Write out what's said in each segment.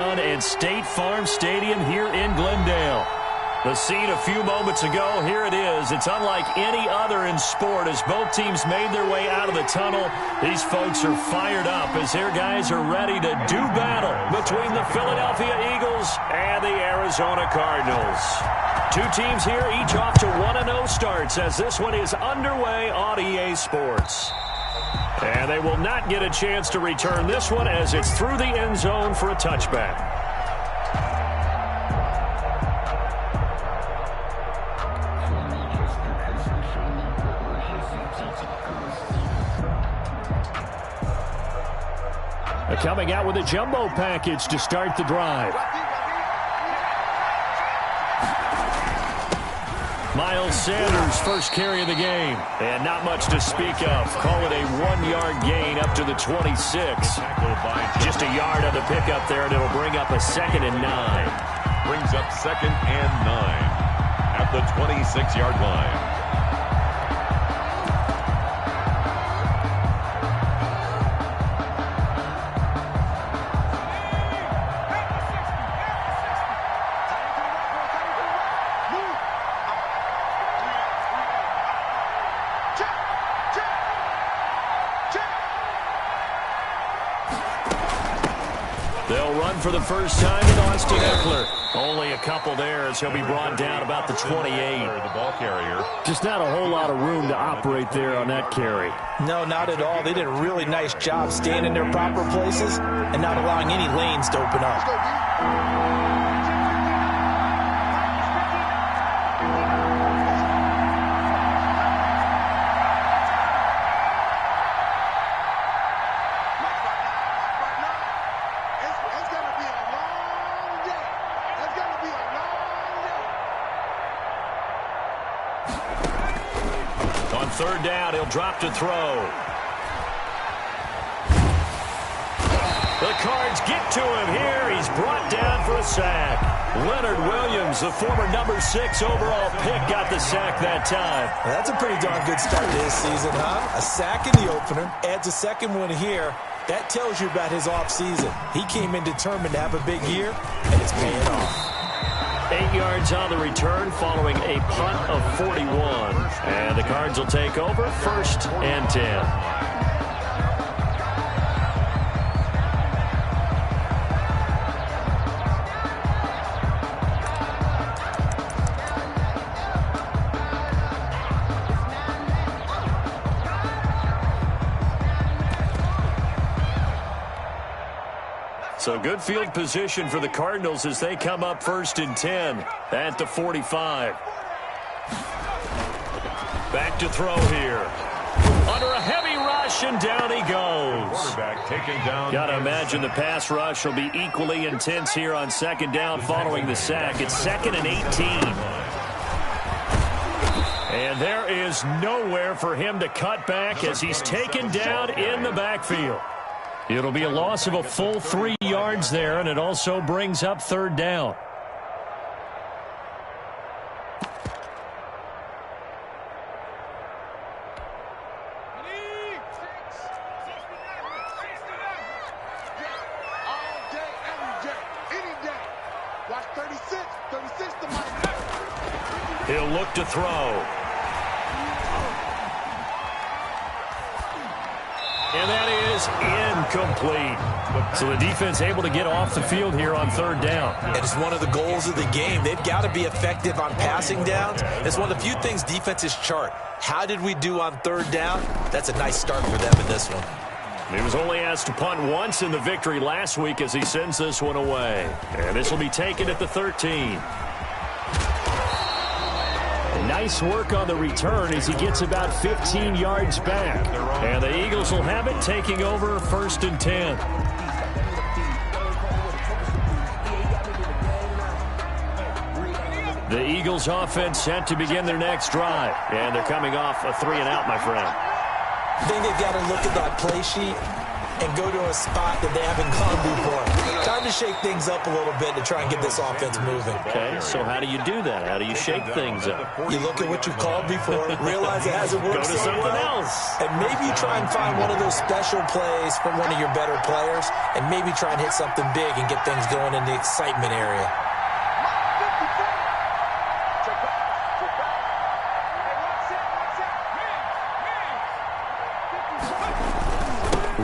At State Farm Stadium here in Glendale. The scene a few moments ago, here it is. It's unlike any other in sport as both teams made their way out of the tunnel. These folks are fired up as their guys are ready to do battle between the Philadelphia Eagles and the Arizona Cardinals. Two teams here, each off to 1-0 starts as this one is underway on EA Sports. And they will not get a chance to return this one as it's through the end zone for a touchback. Coming out with a jumbo package to start the drive. Miles Sanders, first carry of the game. And not much to speak of. Call it a 1-yard gain up to the 26. Just a yard on the pickup there, and it'll bring up a 2nd and 9. Brings up 2nd and 9 at the 26-yard line. For the first time in Austin Eckler. Only a couple there as he'll be brought down about the 28. The ball carrier. Just not a whole lot of room to operate there on that carry. No, not at all. They did a really nice job staying in their proper places and not allowing any lanes to open up. Third down, he'll drop to throw. The Cards get to him here. He's brought down for a sack. Leonard Williams, the former number 6 overall pick, got the sack that time. That's a pretty darn good start to his season, huh? A sack in the opener, adds a second one here. That tells you about his offseason. He came in determined to have a big year, and it's paying off. 8 yards on the return following a punt of 41. And the Cards will take over 1st and 10. So good field position for the Cardinals as they come up 1st and 10 at the 45. Back to throw here. Under a heavy rush, and down he goes. Quarterback taken down. Got to imagine the pass rush will be equally intense here on 2nd down following the sack. It's 2nd and 18. And there is nowhere for him to cut back as he's taken down in the backfield. It'll be a loss of a full 3 yards there, and it also brings up 3rd down. He'll look to throw. And that is incomplete. So the defense able to get off the field here on 3rd down. And it's one of the goals of the game. They've got to be effective on passing downs. It's one of the few things defenses chart. How did we do on 3rd down? That's a nice start for them in this one. He was only asked to punt once in the victory last week as he sends this one away. And this will be taken at the 13. Nice work on the return as he gets about 15 yards back. And the Eagles will have it, taking over 1st and 10. The Eagles offense set to begin their next drive. And they're coming off a 3-and-out, my friend. I think they've got to look at that play sheet and go to a spot that they haven't gone before. Time to to shake things up a little bit to try and get this offense moving. Okay, so how do you do that? How do you shake things up? You look at what you've called before, realize it hasn't worked Go to so something well, else. and maybe you try and find one of those special plays from one of your better players, and maybe try and hit something big and get things going in the excitement area.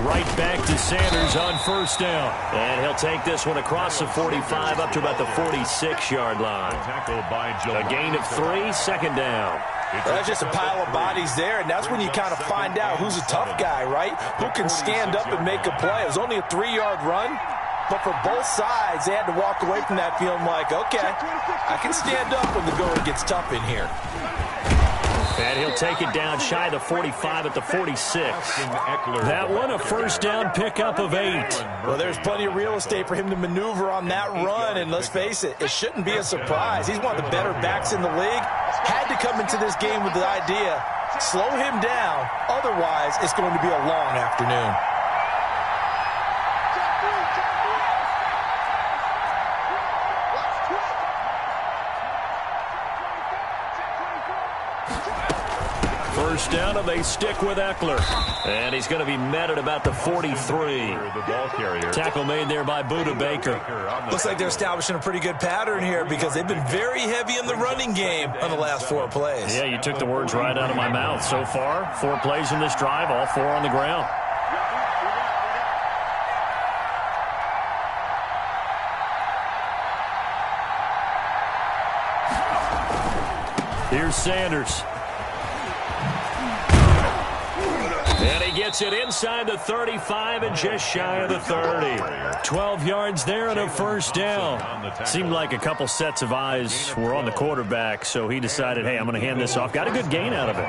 Right back to Sanders on first down. And he'll take this one across the 45 up to about the 46-yard line. A gain of 3, second down. That's just a pile of bodies there, and that's when you kind of find out who's a tough guy, right? Who can stand up and make a play. It was only a 3-yard run, but for both sides, they had to walk away from that feeling like, okay, I can stand up when the going gets tough in here. And he'll take it down shy of the 45 at the 46. That one, a first down pickup of 8. Well, there's plenty of real estate for him to maneuver on that run, and let's face it, it shouldn't be a surprise. He's one of the better backs in the league. Had to come into this game with the idea, slow him down, otherwise it's going to be a long afternoon. First down, and they stick with Eckler. And he's going to be met at about the 43. Tackle made there by Buda Baker. Looks like they're establishing a pretty good pattern here because they've been very heavy in the running game on the last 4 plays. Yeah, you took the words right out of my mouth. So far, 4 plays in this drive, all 4 on the ground. Here's Sanders. And he gets it inside the 35 and just shy of the 30. 12 yards there and a first down. Seemed like a couple sets of eyes were on the quarterback, so he decided, hey, I'm going to hand this off. Got a good gain out of it.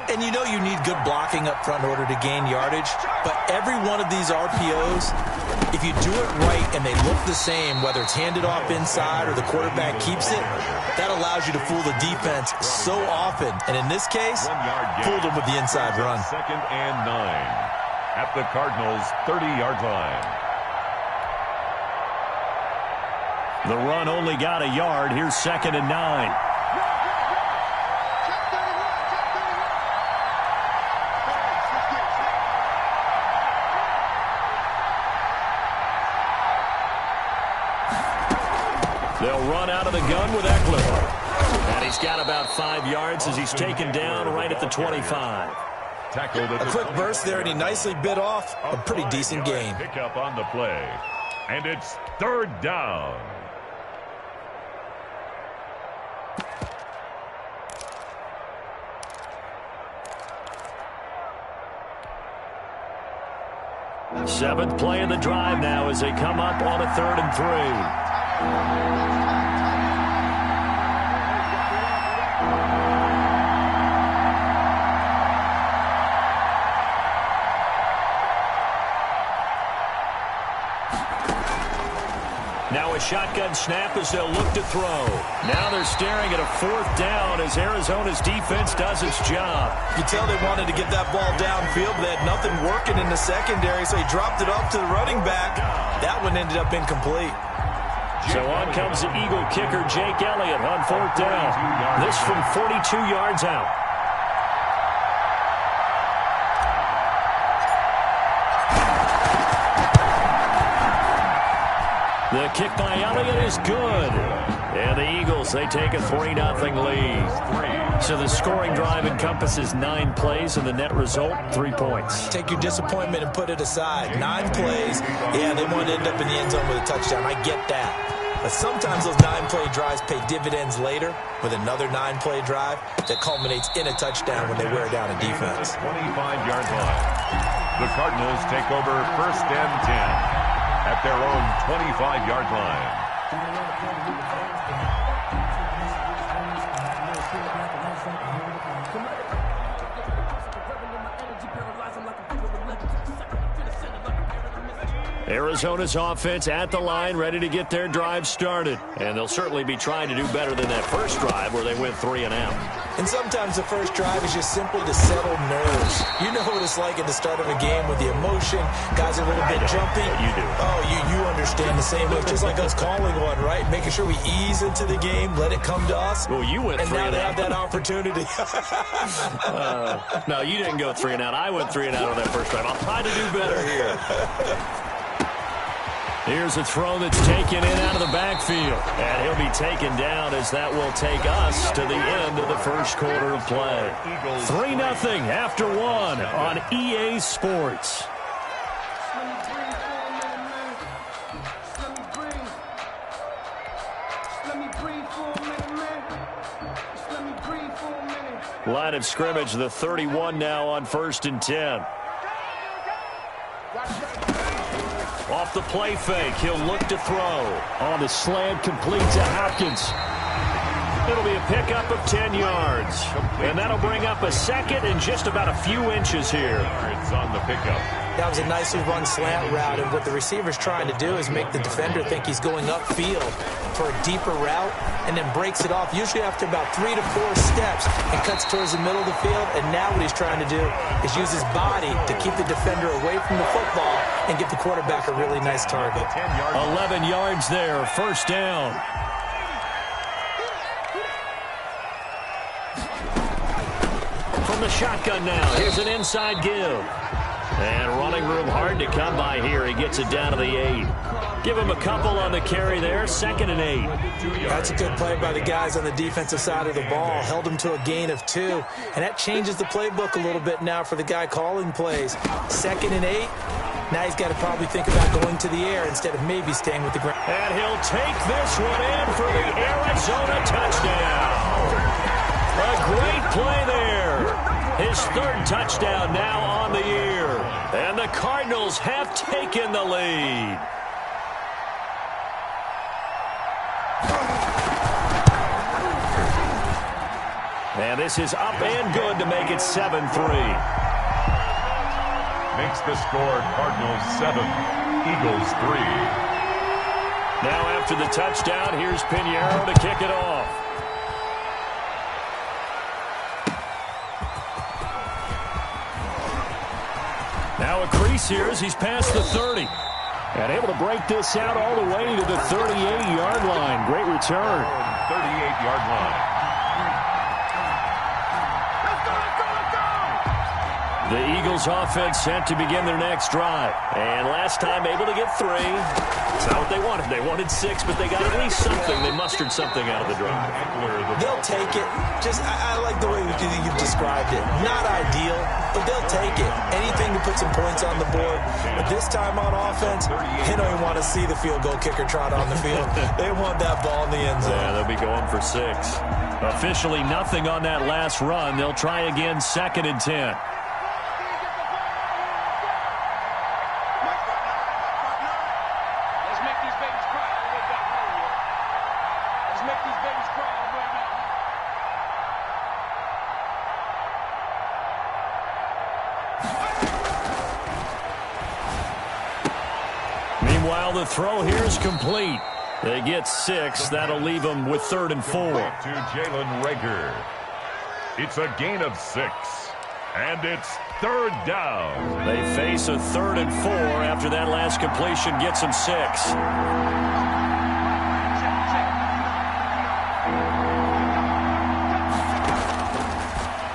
And you know you need good blocking up front in order to gain yardage, but every one of these RPOs, if you do it right and they look the same, whether it's handed off inside or the quarterback keeps it, that allows you to fool the defense so often. And in this case, fooled them with the inside run. Second and 9 at the Cardinals' 30-yard line. The run only got a yard. Here's second and 9. They'll run out of the gun with Eckler. And he's got about 5 yards as he's taken down right at the 25. A quick burst there, and he nicely bit off a pretty decent gain. Pick up on the play. And it's third down. Seventh play of the drive now as they come up on a 3rd and 3. Now a shotgun snap as they'll look to throw. Now they're staring at a 4th down as Arizona's defense does its job. You tell they wanted to get that ball downfield, but they had nothing working in the secondary, so he dropped it off to the running back. That one ended up incomplete. So on comes the Eagle kicker, Jake Elliott, on 4th down. This from 42 yards out. The kick by Elliott is good. And the Eagles, they take a 3-0 lead. So the scoring drive encompasses 9 plays, and the net result, 3 points. Take your disappointment and put it aside. 9 plays. Yeah, they want to end up in the end zone with a touchdown. I get that. But sometimes those 9-play drives pay dividends later with another 9-play drive that culminates in a touchdown when they wear down a defense. 25-yard line. The Cardinals take over 1st and 10 at their own 25-yard line. Arizona's offense at the line, ready to get their drive started. And they'll certainly be trying to do better than that first drive where they went 3 and out. And sometimes the first drive is just simply to settle nerves. You know what it's like at the start of a game with the emotion. Guys are a little bit jumpy. You do. Oh, you understand the same way. Just like us calling one, right? Making sure we ease into the game, let it come to us. Well, you went 3 and out. And now they have that opportunity. No, you didn't go 3 and out. I went 3 and out on that first drive. I'll try to do better here. Here's a throw that's taken in out of the backfield. And he'll be taken down as that will take us to the end of the first quarter of play. 3-0 after 1 on EA Sports. Line of scrimmage, the 31 now on 1st and 10. Off the play fake, he'll look to throw. On the slant, complete to Hopkins. It'll be a pickup of 10 yards. And that'll bring up a second and just about a few inches here. It's on the pickup. That was a nicely run slant route, and what the receiver's trying to do is make the defender think he's going upfield for a deeper route, and then breaks it off, usually after about 3 to 4 steps, and cuts towards the middle of the field. And now what he's trying to do is use his body to keep the defender away from the football and give the quarterback a really nice target. 11 yards there, 1st down. From the shotgun now, here's an inside give. And running room hard to come by here. He gets it down to the 8. Give him a couple on the carry there. 2nd and 8. That's a good play by the guys on the defensive side of the ball. Held him to a gain of 2. And that changes the playbook a little bit now for the guy calling plays. 2nd and 8. Now he's got to probably think about going to the air instead of maybe staying with the ground. And he'll take this one in for the Arizona touchdown. A great play there. His 3rd touchdown now on the year. And the Cardinals have taken the lead. And this is up and good to make it 7-3. Makes the score Cardinals 7, Eagles 3. Now after the touchdown, here's Pinheiro to kick it off. Now a crease here as he's past the 30. And able to break this out all the way to the 38-yard line. Great return. 38-yard line. The Eagles offense set to begin their next drive. And last time able to get 3. It's not what they wanted. They wanted 6, but they got at least something. They mustered something out of the drive. They'll take it. I like the way you've described it. Not ideal, but they'll take it. Anything to put some points on the board. But this time on offense, they don't even want to see the field goal kicker trot on the field. They want that ball in the end zone. Yeah, they'll be going for 6. Officially nothing on that last run. They'll try again 2nd and 10. Meanwhile, the throw here is complete. They get 6. That'll leave them with 3rd and 4. To Jalen Reagor. It's a gain of 6. And it's 3rd down. They face a 3rd and 4 after that last completion gets them 6.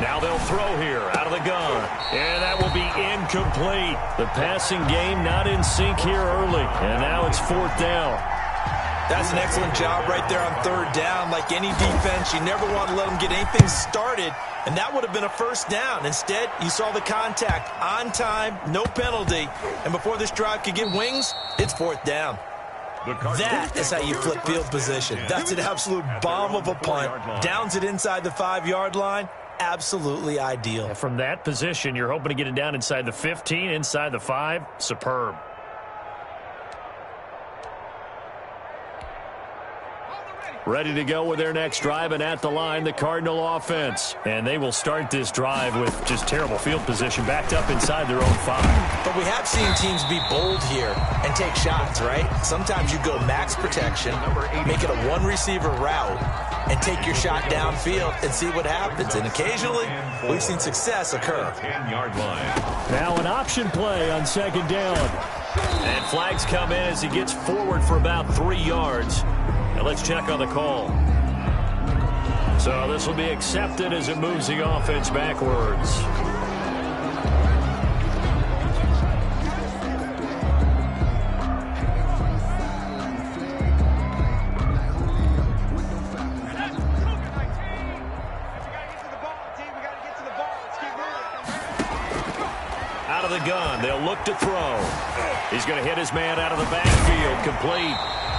Now they'll throw here out of the gun. And that will be incomplete. The passing game not in sync here early. And now it's 4th down. That's an excellent job right there on 3rd down. Like any defense, you never want to let them get anything started. And that would have been a 1st down. Instead, you saw the contact on time, no penalty. And before this drive could get wings, it's 4th down. That is how you flip field position. That's an absolute bomb of a punt. Downs it inside the 5-yard line. Absolutely ideal. From that position, you're hoping to get it down inside the 15, inside the 5. Superb. Ready to go with their next drive, and at the line, the Cardinal offense. And they will start this drive with just terrible field position, backed up inside their own 5. But we have seen teams be bold here and take shots, right? Sometimes you go max protection, make it a one-receiver route, and take your shot downfield and see what happens. And occasionally, we've seen success occur. 10-yard line. Now an option play on second down. And flags come in as he gets forward for about 3 yards. Now let's check on the call. So this will be accepted as it moves the offense backwards. Out of the gun, they'll look to throw. He's going to hit his man out of the backfield, complete.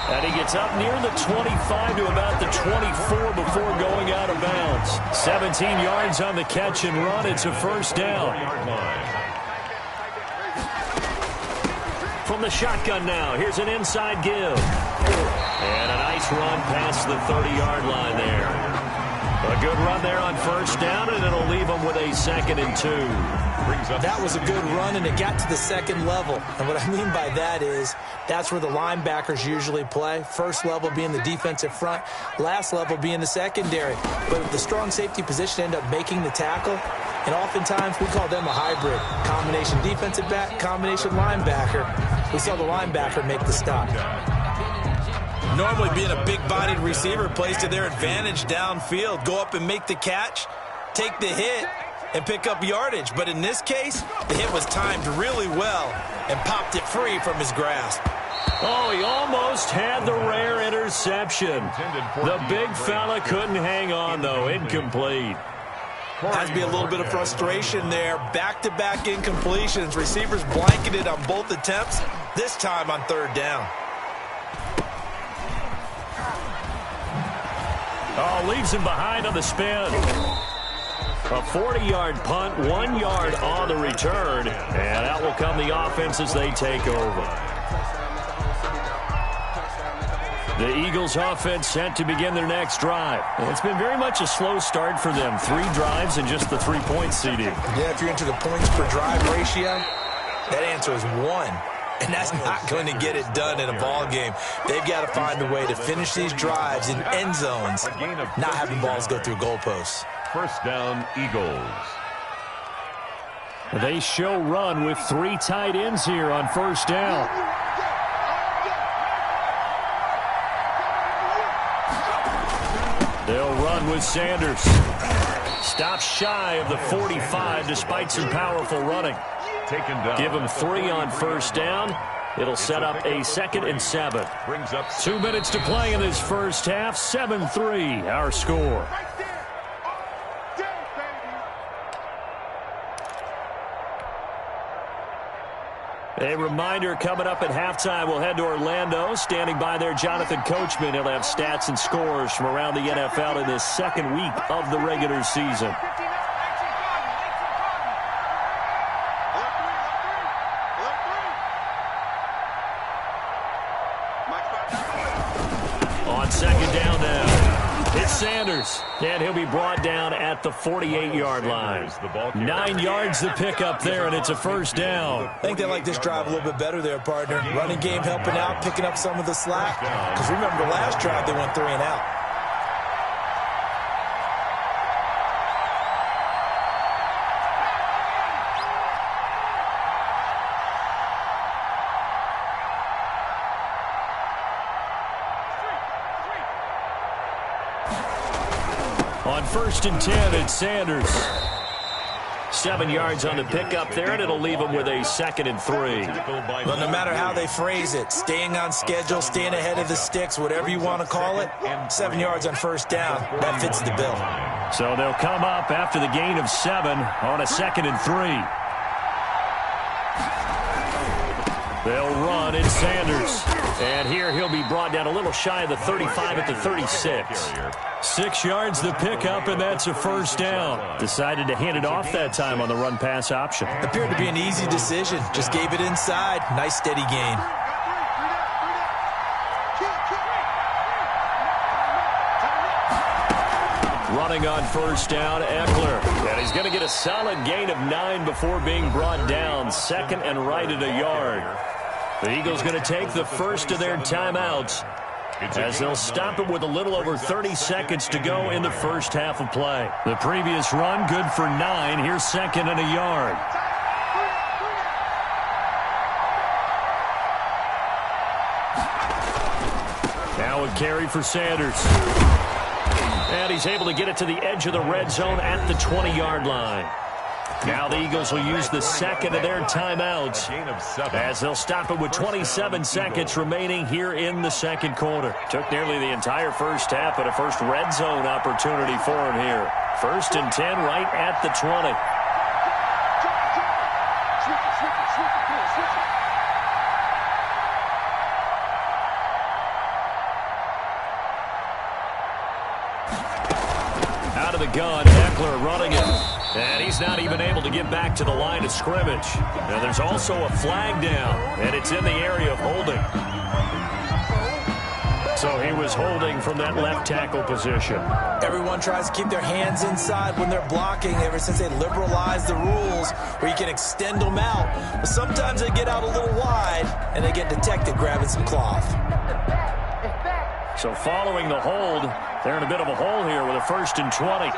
And he gets up near the 25 to about the 24 before going out of bounds. 17 yards on the catch and run. It's a first down. From the shotgun now, here's an inside give. And a nice run past the 30-yard line there. A good run there on first down, and it'll leave them with a 2nd and 2. That was a good run, and it got to the second level. And what I mean by that is that's where the linebackers usually play. First level being the defensive front, last level being the secondary. But the strong safety position ended up making the tackle, and oftentimes we call them a hybrid. Combination defensive back, combination linebacker. We saw the linebacker make the stop. Normally being a big-bodied receiver plays to their advantage downfield. Go up and make the catch, take the hit, and pick up yardage. But in this case, the hit was timed really well and popped it free from his grasp. Oh, he almost had the rare interception. The big fella couldn't hang on, though. Incomplete. Has to be a little bit of frustration there. Back-to-back incompletions. Receivers blanketed on both attempts, this time on third down. Oh, leaves him behind on the spin. A 40-yard punt, 1 yard on the return. And out will come the offense as they take over. The Eagles offense set to begin their next drive. It's been very much a slow start for them. 3 drives and just the 3-point seeding. Yeah, if you're into the points per drive ratio, that answer is 1. And that's not going to get it done in a ball game. They've got to find a way to finish these drives in end zones, not having balls go through goalposts. First down, Eagles. They show run with 3 tight ends here on first down. They'll run with Sanders. Stops shy of the 45 despite some powerful running. Taken down. Give him 3 on first down. It'll set up a 2nd and 7. Brings up 2 minutes to play in this first half. 7-3, our score. A reminder, coming up at halftime, we'll head to Orlando. Standing by there, Jonathan Coachman. He'll have stats and scores from around the NFL in this second week of the regular season. On second down now, it's Sanders, and he'll be brought down at the 48-yard line. 9 yards to pick up there, and it's a first down. I think they like this drive a little bit better there, partner. Running game helping out, picking up some of the slack. Because remember, the last drive they went 3 and out. On first and 10, it's Sanders. 7 yards on the pickup there, and it'll leave him with a 2nd and 3. Well, no matter how they phrase it, staying on schedule, staying ahead of the sticks, whatever you want to call it, 7 yards on first down, that fits the bill. So they'll come up after the gain of 7 on a 2nd and 3. They'll run, it's Sanders. And here he'll be brought down a little shy of the 35 at the 36. 6 yards the pickup, and that's a first down. Decided to hand it off that time on the run-pass option. Appeared to be an easy decision. Just gave it inside. Nice steady gain. Running on first down, Eckler. And he's going to get a solid gain of 9 before being brought down. Second and right at a yard. The Eagles going to take the first of their timeouts as they'll stop it with a little over 30 seconds to go in the first half of play. The previous run, good for 9. Here's second and a yard. Now a carry for Sanders. And he's able to get it to the edge of the red zone at the 20-yard line. Now the Eagles will use the second of their timeouts as they'll stop it with 27 seconds remaining here in the second quarter. Took nearly the entire first half, but a first red zone opportunity for him here. First and 10 right at the 20. Out of the gun, Eckler running it. And he's not even able to get back to the line of scrimmage. Now there's also a flag down, and it's in the area of holding. So he was holding from that left tackle position. Everyone tries to keep their hands inside when they're blocking ever since they liberalized the rules where you can extend them out. But sometimes they get out a little wide, and they get detected grabbing some cloth. So following the hold, they're in a bit of a hole here with a first and 20.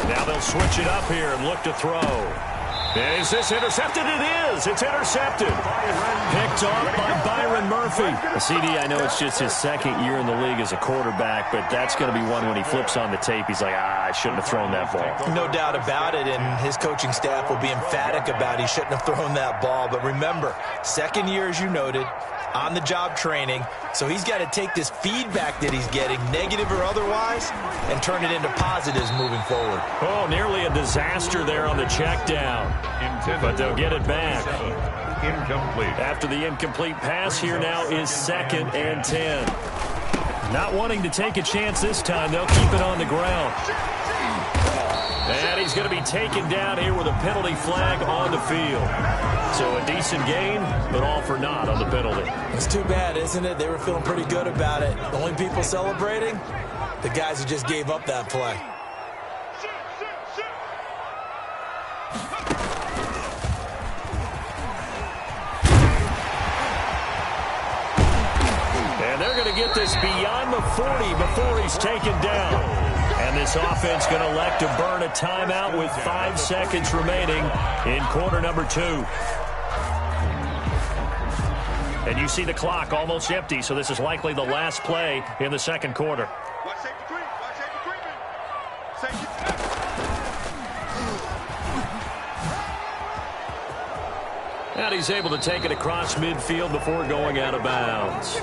Now they'll switch it up here and look to throw. Is this intercepted? It is. It's intercepted. Picked off by Byron Murphy. The CD, I know it's just his second year in the league as a quarterback, but that's going to be one when he flips on the tape. He's like, I shouldn't have thrown that ball. No doubt about it, and his coaching staff will be emphatic about he shouldn't have thrown that ball. But remember, second year, as you noted, on-the-job training, so he's got to take this feedback that he's getting, negative or otherwise, and turn it into positives moving forward. Oh, nearly a disaster there on the check down. But they'll get it back. Incomplete. After the incomplete pass, here now is second and 10. Not wanting to take a chance this time, they'll keep it on the ground. And he's going to be taken down here with a penalty flag on the field. So a decent gain, but all for naught on the penalty. It's too bad, isn't it? They were feeling pretty good about it. The only people celebrating, the guys who just gave up that play. And they're going to get this beyond the 40 before he's taken down. And this offense going to elect to burn a timeout with 5 seconds remaining in quarter number 2. And you see the clock almost empty, so this is likely the last play in the second quarter. And he's able to take it across midfield before going out of bounds.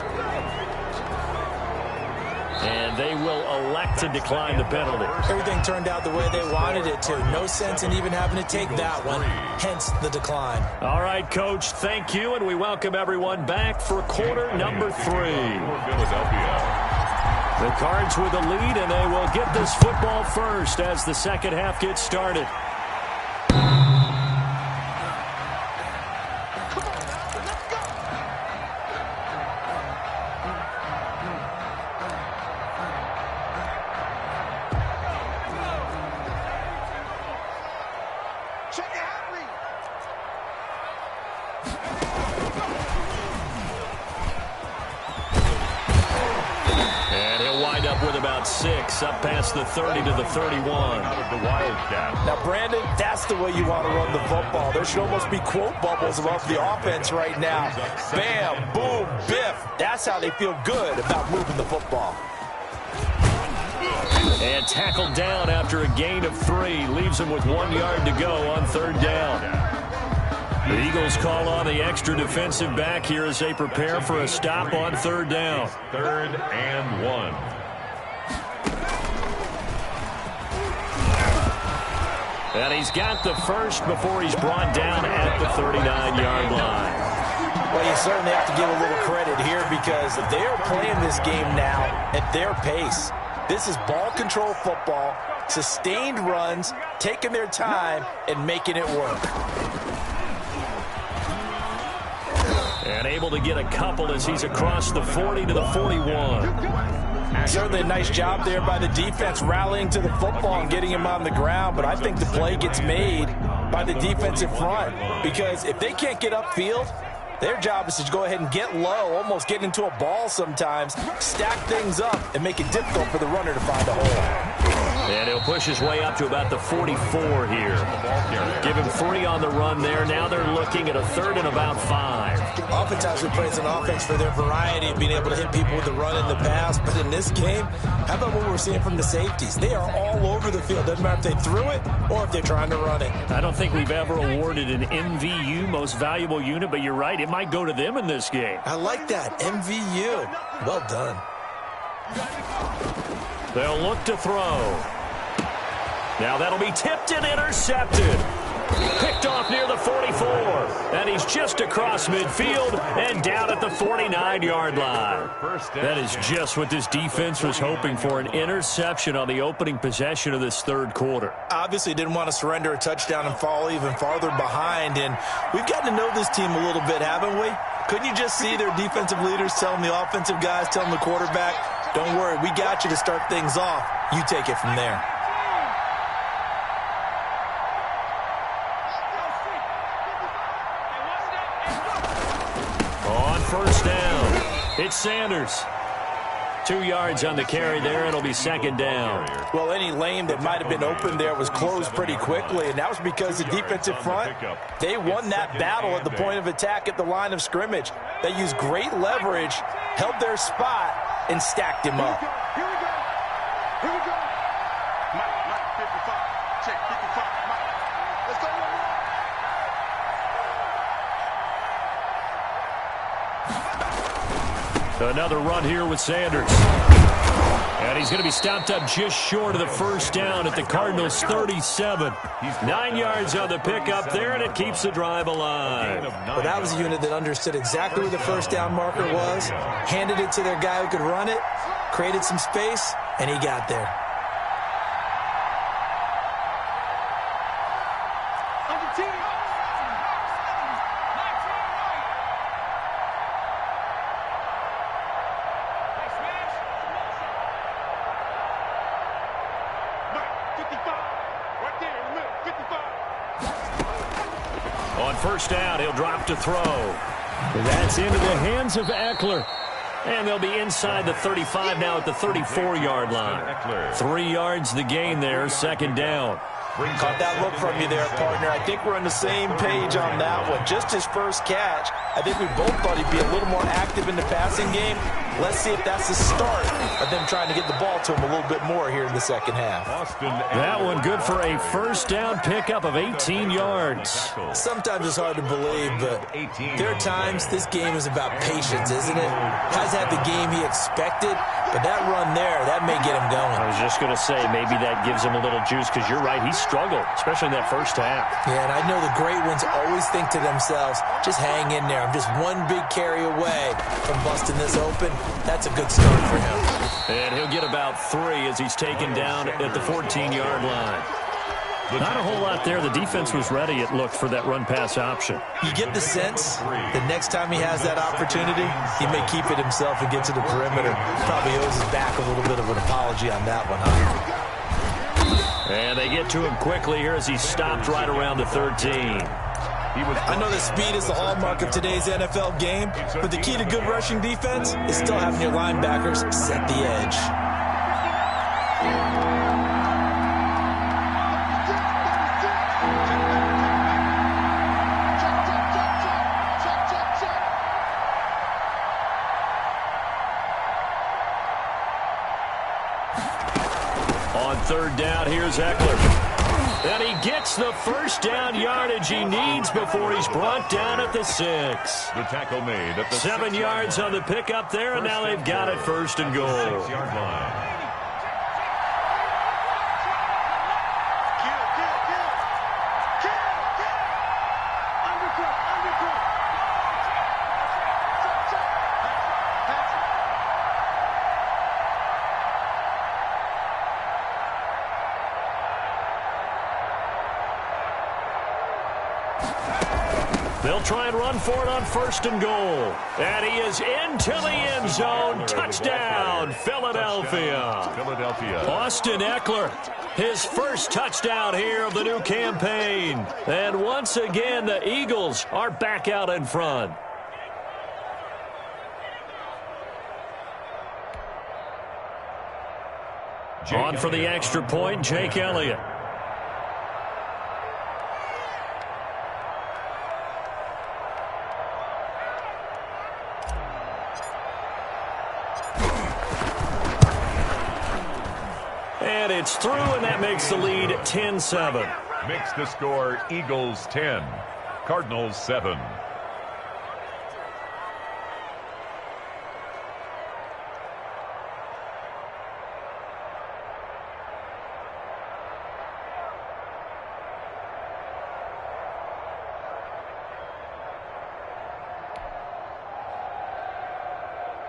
And they will elect to decline the penalty. Everything turned out the way they wanted it to. No sense in even having to take that one, hence the decline. All right, Coach, thank you, and we welcome everyone back for quarter number 3. The Cards with the lead, and they will get this football first as the second half gets started. Up past the 30 to the 31. Out of the Wildcat. Now, Brandon, that's the way you want to run the football. There should almost be quote bubbles above the offense right now. Bam, boom, biff. That's how they feel good about moving the football. And tackled down after a gain of 3. Leaves him with 1 yard to go on third down. The Eagles call on the extra defensive back here as they prepare for a stop on third down. Third and 1. And he's got the first before he's brought down at the 39-yard line. Well, you certainly have to give a little credit here because they're playing this game now at their pace. This is ball control football. sustained runs, taking their time, and making it work. And able to get a couple as he's across the 40 to the 41. Certainly a nice job there by the defense rallying to the football and getting him on the ground, but I think the play gets made by the defensive front because if they can't get upfield, their job is to go ahead and get low, almost get into a ball sometimes, stack things up, and make it difficult for the runner to find a hole. And he'll push his way up to about the 44 here. Give him 3 on the run there. Now they're looking at a 3rd and about 5. Oftentimes we praise an offense for their variety of being able to hit people with the run and the pass, but in this game, how about what we're seeing from the safeties? They are all over the field. Doesn't matter if they threw it or if they're trying to run it. I don't think we've ever awarded an MVU, most valuable unit, but you're right. It might go to them in this game. I like that. MVU. Well done. They'll look to throw. Now that'll be tipped and intercepted. Picked off near the 44. And he's just across midfield and down at the 49-yard line. That is just what this defense was hoping for, an interception on the opening possession of this third quarter. Obviously didn't want to surrender a touchdown and fall even farther behind. And we've gotten to know this team a little bit, haven't we? Couldn't you just see their defensive leaders telling the offensive guys, telling the quarterback, don't worry, we got you to start things off. You take it from there. On first down, it's Sanders. 2 yards on the carry there. It'll be second down. Well, any lane that might have been open there was closed pretty quickly, and that was because the defensive front, they won that battle at the point of attack at the line of scrimmage. They used great leverage, held their spot, and stacked him up. Here we go. Here we go. Mike, 55. Check, 55. Mike. Let's go. Another run here with Sanders. And he's going to be stopped up just short of the first down at the Cardinals' 37. 9 yards on the pickup there, and it keeps the drive alive. Well, that was a unit that understood exactly where the first down marker was, handed it to their guy who could run it, created some space, and he got there. First down, he'll drop to throw. That's into the hands of Eckler. And they'll be inside the 35 now at the 34-yard line. 3 yards the gain there, second down. Caught that look from you there, partner. I think we're on the same page on that one. Just his first catch. I think we both thought he'd be a little more active in the passing game. Let's see if that's the start of them trying to get the ball to him a little bit more here in the second half. That one good for a first down pickup of 18 yards. Sometimes it's hard to believe, but there are times this game is about patience, isn't it? Hasn't had the game he expected, but that run there, that may get him going. I was just going to say, maybe that gives him a little juice because you're right, he struggled, especially in that first half. Yeah, and I know the great ones always think to themselves, just hang in there. I'm just one big carry away from busting this open. That's a good start for him. And he'll get about 3 as he's taken down at the 14-yard line. Not a whole lot there. The defense was ready, it looked, for that run-pass option. You get the sense that next time he has that opportunity, he may keep it himself and get to the perimeter. Probably owes his back a little bit of an apology on that one, huh? And they get to him quickly here as he's stopped right around the 13. I know that speed is the hallmark of today's NFL game, but the key to good rushing defense is still having your linebackers set the edge. On third down, here's Eckler. And he gets the first down yardage he needs before he's brought down at the 6. The tackle made at the 7 yards on the pickup there, and now they've got it first and goal. 6-yard line. They'll try and run for it on 1st and goal. And he is into the end zone. Touchdown, Philadelphia. Austin Eckler, his first touchdown here of the new campaign. And once again, the Eagles are back out in front. On for the extra point, Jake Elliott. And it's through, and that makes the lead 10-7. Makes the score Eagles 10, Cardinals 7.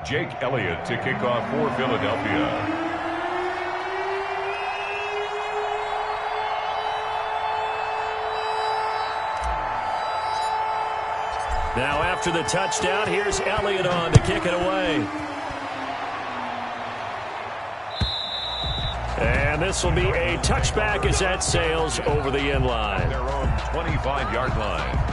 Jake Elliott to kick off for Philadelphia. Now after the touchdown, here's Elliott on to kick it away. And this will be a touchback as that sails over the end line. Their own 25-yard line.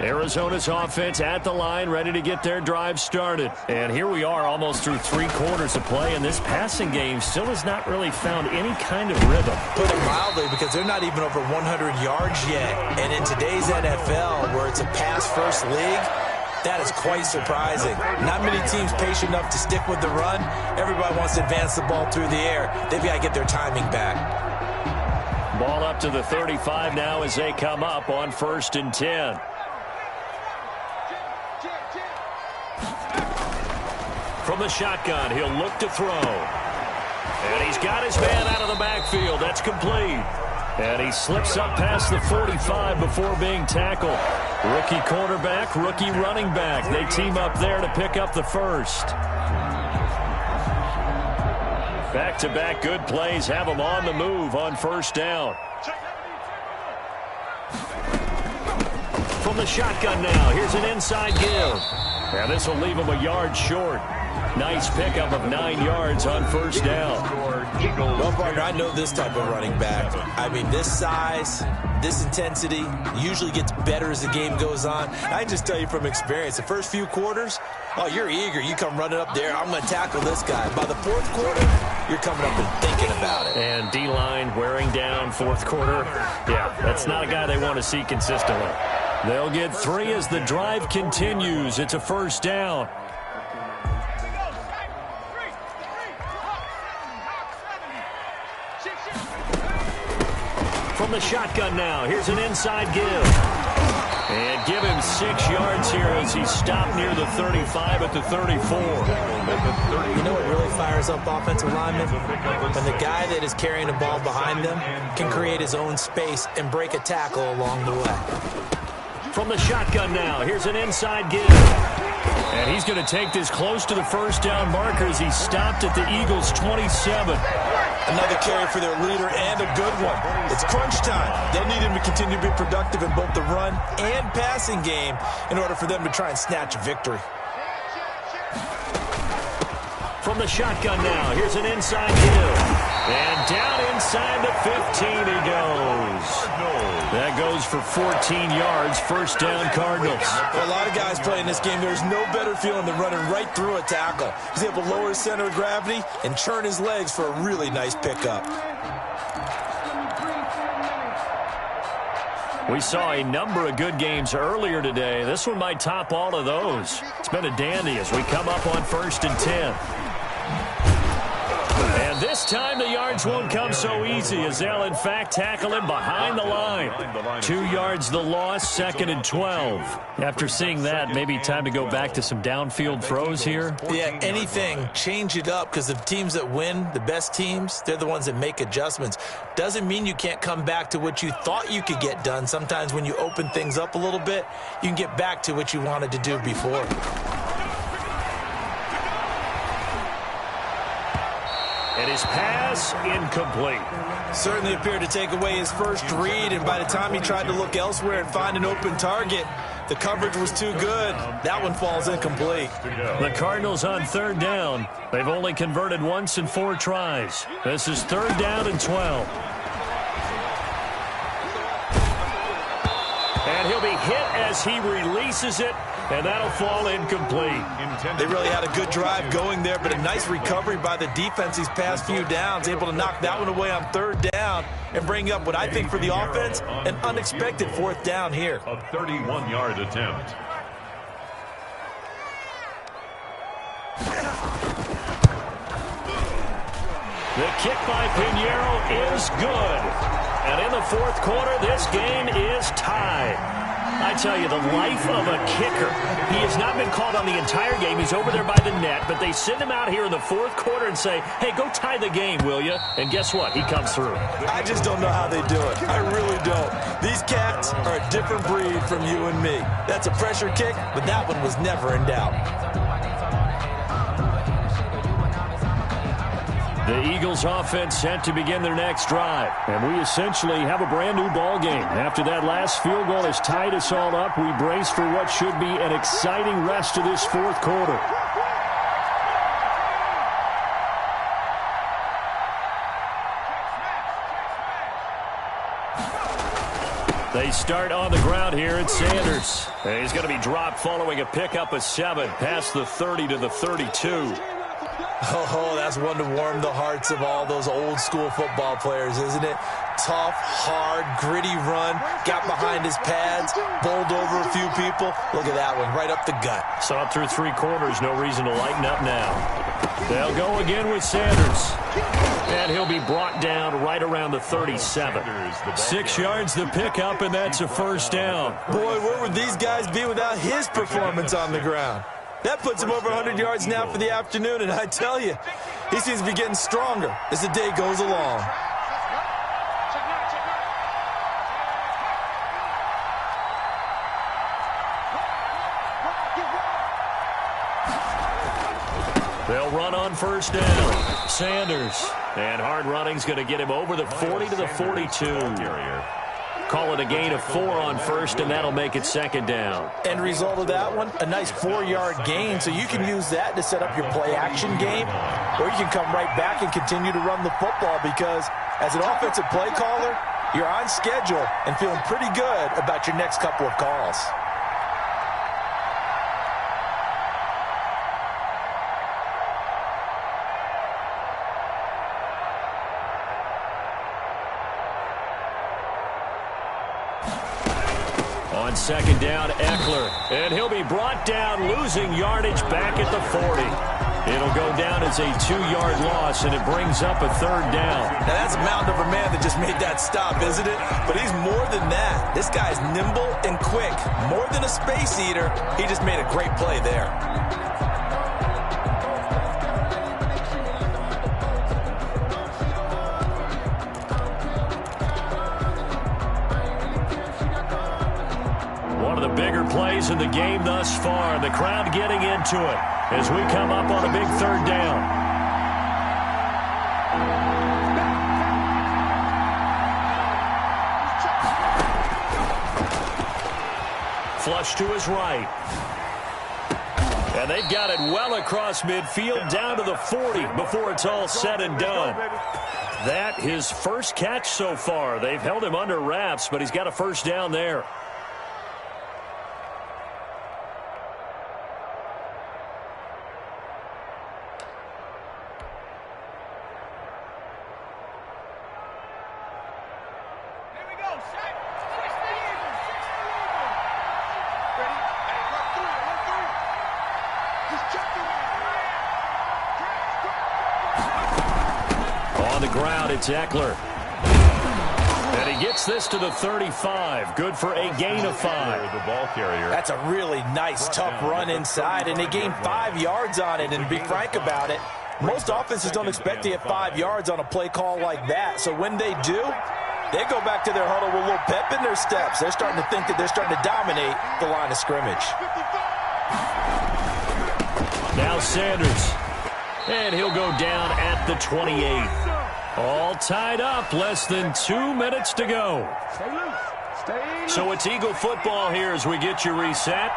Arizona's offense at the line, ready to get their drive started. And here we are almost through 3 quarters of play, and this passing game still has not really found any kind of rhythm. Put it mildly, because they're not even over 100 yards yet. And in today's NFL, where it's a pass-first league, that is quite surprising. Not many teams patient enough to stick with the run. Everybody wants to advance the ball through the air. They've got to get their timing back. Ball up to the 35 now as they come up on 1st and 10. From the shotgun, he'll look to throw. And he's got his man out of the backfield. That's complete. And he slips up past the 45 before being tackled. Rookie quarterback, rookie running back. They team up there to pick up the first. Back-to-back good plays have them on the move on 1st down. From the shotgun now, here's an inside give. And this will leave him a yard short. Nice pickup of 9 yards on 1st down. Well, partner, I know this type of running back. I mean, this size, this intensity usually gets better as the game goes on. I can just tell you from experience, the first few quarters, oh, you're eager. You come running up there, I'm going to tackle this guy. By the 4th quarter, you're coming up and thinking about it. And D-line wearing down 4th quarter. Yeah, that's not a guy they want to see consistently. They'll get 3 as the drive continues. It's a 1st down. From the shotgun now, here's an inside give. And give him 6 yards here as he's stopped near the 35 at the 34. You know what really fires up offensive linemen? When the guy that is carrying the ball behind them can create his own space and break a tackle along the way. From the shotgun now, here's an inside give. And he's going to take this close to the 1st down marker as he's stopped at the Eagles' 27. Another carry for their leader and a good one. It's crunch time. They'll need him to continue to be productive in both the run and passing game in order for them to try and snatch a victory. From the shotgun now, here's an inside give. And down inside the 15 he goes. That goes for 14 yards, 1st down Cardinals. For a lot of guys playing this game, there's no better feeling than running right through a tackle. He's able to lower his center of gravity and churn his legs for a really nice pickup. We saw a number of good games earlier today. This one might top all of those. It's been a dandy as we come up on 1st and 10. And This time the yards won't come so easy as they'll, in fact, tackle him behind the line. 2 yards the loss, 2nd and 12. After seeing that, maybe time to go back to some downfield throws here. Yeah, anything. Change it up because the teams that win, the best teams, they're the ones that make adjustments. Doesn't mean you can't come back to what you thought you could get done. Sometimes when you open things up a little bit, you can get back to what you wanted to do before. And his pass incomplete. Certainly appeared to take away his first read, and by the time he tried to look elsewhere and find an open target, the coverage was too good. That one falls incomplete. The Cardinals on 3rd down. They've only converted once in 4 tries. This is 3rd down and 12. And he'll be hit as he releases it, and that'll fall incomplete. They really had a good drive going there, but a nice recovery by the defense these past few downs, able to knock that one away on 3rd down and bring up what I think for the offense, an unexpected 4th down here. A 31-yard attempt. The kick by Pinheiro is good. And in the 4th quarter, this game is tied. I tell you, the life of a kicker. He has not been called on the entire game. He's over there by the net, but they send him out here in the 4th quarter and say, hey, go tie the game, will you? And guess what? He comes through. I just don't know how they do it. I really don't. These cats are a different breed from you and me. That's a pressure kick, but that one was never in doubt. The Eagles offense set to begin their next drive. And we essentially have a brand new ball game. After that last field goal has tied us all up, we brace for what should be an exciting rest of this 4th quarter. They start on the ground here at Sanders. And he's going to be dropped following a pickup of 7 past the 30 to the 32. Oh, that's one to warm the hearts of all those old-school football players, isn't it? Tough, hard, gritty run, got behind his pads, bowled over a few people. Look at that one, right up the gut. Saw it through 3 quarters, no reason to lighten up now. They'll go again with Sanders. And he'll be brought down right around the 37. 6 yards the pickup, and that's a 1st down. Boy, where would these guys be without his performance on the ground? That puts him over 100 yards now for the afternoon, and I tell you, he seems to be getting stronger as the day goes along. They'll run on 1st down. Sanders. And hard running's going to get him over the 40 to the 42. Call it a gain of 4 on 1st, and that'll make it 2nd down. End result of that one, a nice 4-yard gain, so you can use that to set up your play-action game, or you can come right back and continue to run the football because as an offensive play caller, you're on schedule and feeling pretty good about your next couple of calls. On 2nd down, Eckler. And he'll be brought down, losing yardage back at the 40. It'll go down as a 2-yard loss, and it brings up a 3rd down. Now, that's a mountain of a man that just made that stop, isn't it? But he's more than that. This guy's nimble and quick. More than a space eater, he just made a great play there. One of the bigger plays in the game thus far. The crowd getting into it as we come up on a big 3rd down. Flush to his right. And they've got it well across midfield down to the 40 before it's all said and done. That his first catch so far. They've held him under wraps, but he's got a 1st down there. on the ground. It's Eckler. And he gets this to the 35. Good for a gain of 5. The ball carrier. That's a really nice, tough run inside, and they gained 5 yards on it. And to be frank about it, most offenses don't expect to get 5 yards on a play call like that. So when they do, they go back to their huddle with a little pep in their steps. They're starting to think that they're starting to dominate the line of scrimmage. Now Sanders. And he'll go down at the 28. All tied up, less than 2 minutes to go. So it's Eagle football here as we get you reset.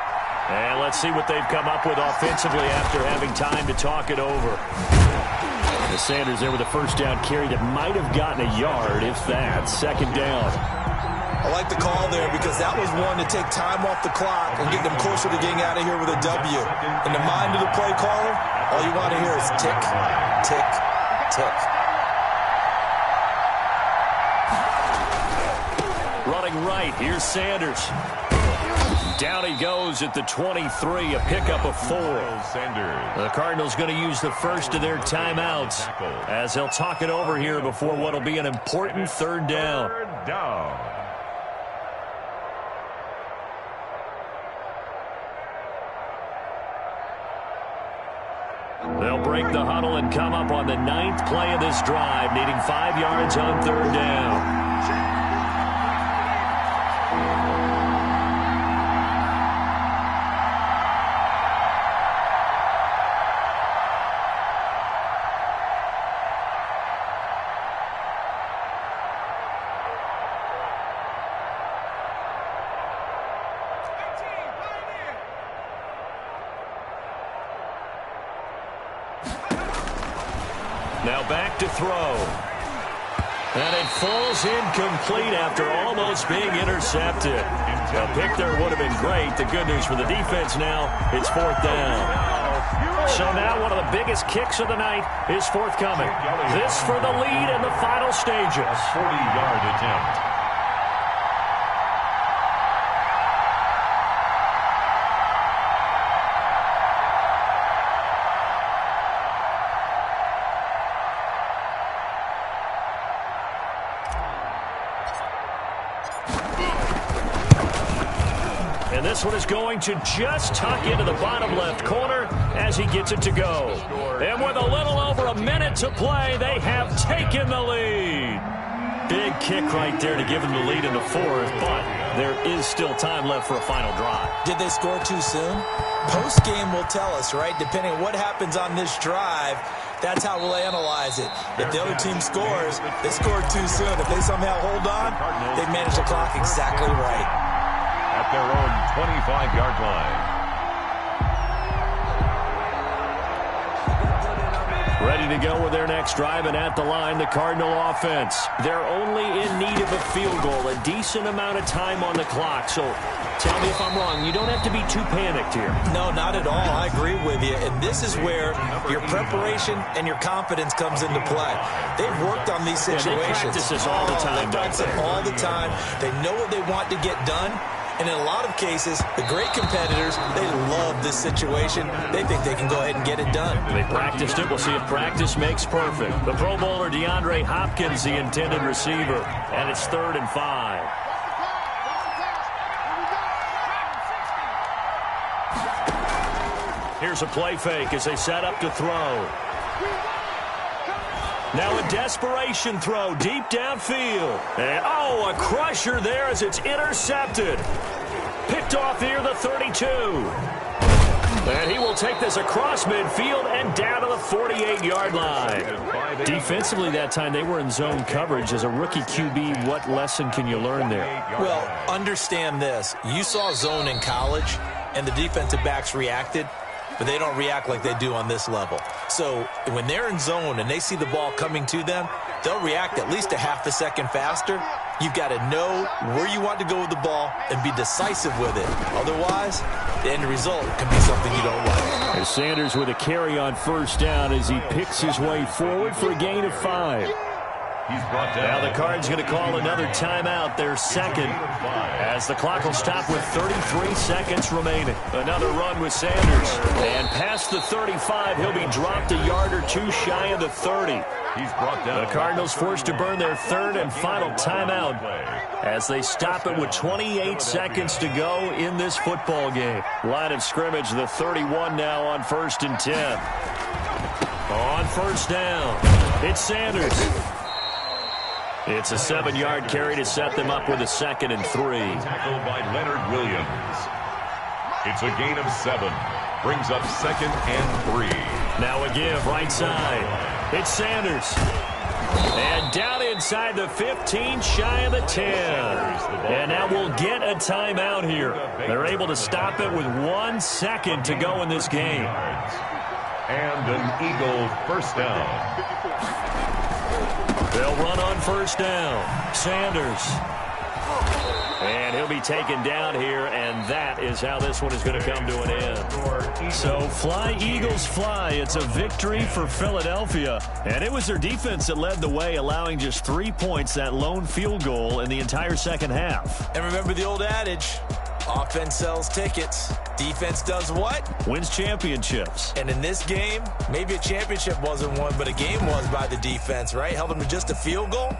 And let's see what they've come up with offensively after having time to talk it over. The Sanders there with a first down carry that might have gotten a yard, if that. Second down. I like the call there because that was one to take time off the clock and get them closer to getting out of here with a W. In the mind of the play caller, all you want to hear is tick, tick, tick. Running right, here's Sanders. Down he goes at the 23, a pickup of 4. Sanders. The Cardinals going to use the first of their timeouts as they'll talk it over here before what will be an important third down. Third down. They'll break the huddle and come up on the 9th play of this drive, needing 5 yards on third down. Now back to throw. And it falls incomplete after almost being intercepted. A pick there would have been great. The good news for the defense now, it's 4th down. So now one of the biggest kicks of the night is forthcoming. This for the lead in the final stages. 40-yard attempt. And this one is going to just tuck into the bottom left corner as he gets it to go. And with a little over a minute to play, they have taken the lead. Big kick right there to give them the lead in the 4th, but there is still time left for a final drive. Did they score too soon? Post-game will tell us, right? Depending on what happens on this drive, that's how we'll analyze it. If the other team scores, they scored too soon. If they somehow hold on, they've managed the clock exactly right. At their own 25-yard line. Ready to go with their next drive, and at the line, the Cardinal offense. They're only in need of a field goal, a decent amount of time on the clock. So tell me if I'm wrong. You don't have to be too panicked here. No, not at all. I agree with you. And this is where your preparation and your confidence comes into play. They've worked on these situations. They practice this all the time. They practice it all the time. They know what they want to get done. And in a lot of cases, the great competitors, they love this situation. They think they can go ahead and get it done. They practiced it. We'll see if practice makes perfect. The Pro Bowler DeAndre Hopkins, the intended receiver. And it's 3rd and 5. Here's a play fake as they set up to throw. Now a desperation throw deep downfield. And, oh, a crusher there as it's intercepted. Picked off near the 32. And he will take this across midfield and down to the 48-yard line. Defensively that time, they were in zone coverage. As a rookie QB, what lesson can you learn there? Well, understand this. You saw zone in college, and the defensive backs reacted. But they don't react like they do on this level. So when they're in zone and they see the ball coming to them, they'll react at least a half a second faster. You've got to know where you want to go with the ball and be decisive with it. Otherwise, the end result can be something you don't like. As Sanders with a carry on first down as he picks his way forward for a gain of 5. He's brought down. Now the Cards going to call another timeout, their second, as the clock will stop with 33 seconds remaining. Another run with Sanders. And past the 35, he'll be dropped a yard or two shy of the 30. He's brought down. The Cardinals forced to burn their third and final timeout as they stop it with 28 seconds to go in this football game. Line of scrimmage, the 31 now on 1st and 10. On first down, it's Sanders. It's a 7-yard carry to set them up with a 2nd and 3. Tackled by Leonard Williams. It's a gain of 7. Brings up 2nd and 3. Now a give right side. It's Sanders. And down inside the 15, shy of the 10. And now we'll get a timeout here. They're able to stop it with 1 second to go in this game. And an Eagle first down. They'll run on first down. Sanders. And he'll be taken down here, and that is how this one is going to come to an end. So fly, Eagles, fly. It's a victory for Philadelphia. And it was their defense that led the way, allowing just 3 points, that lone field goal in the entire second half. And remember the old adage, offense sells tickets. Defense does what? Wins championships. And in this game, maybe a championship wasn't won, but a game was by the defense, right? Held them to just a field goal.